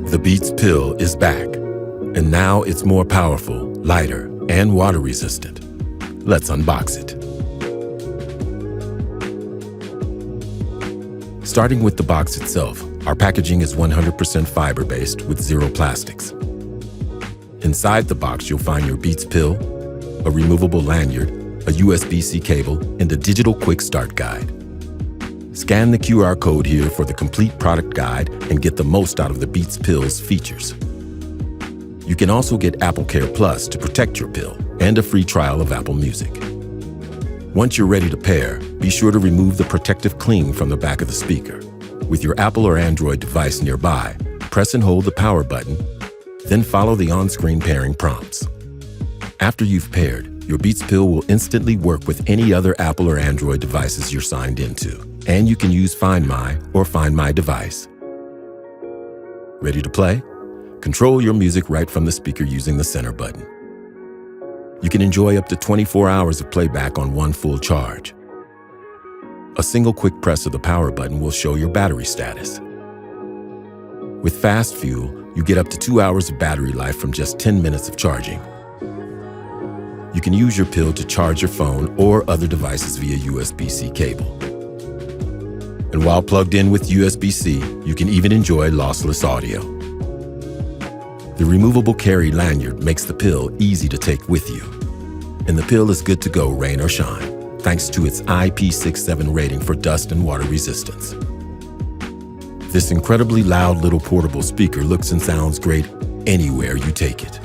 The Beats pill is back, and now it's more powerful, lighter, and water-resistant. Let's unbox it. Starting with the box itself, our packaging is 100% fiber-based with zero plastics. Inside the box, you'll find your Beats pill, a removable lanyard, a USB-C cable, and a digital quick start guide. Scan the QR code here for the complete product guide and get the most out of the Beats pill's features. You can also get Apple Care Plus to protect your pill and a free trial of Apple Music. Once you're ready to pair, be sure to remove the protective cling from the back of the speaker. With your Apple or Android device nearby, press and hold the power button, then follow the on-screen pairing prompts. After you've paired, your Beats pill will instantly work with any other Apple or Android devices you're signed into, and you can use Find My or Find My device. Ready to play? Control your music right from the speaker using the center button. You can enjoy up to 24 hours of playback on one full charge. A single quick press of the power button will show your battery status. With Fast Fuel, you get up to 2 hours of battery life from just 10 minutes of charging. You can use your pill to charge your phone or other devices via USB-C cable. And while plugged in with USB-C, you can even enjoy lossless audio. The removable carry lanyard makes the pill easy to take with you. And the pill is good to go rain or shine, thanks to its IP67 rating for dust and water resistance. This incredibly loud little portable speaker looks and sounds great anywhere you take it.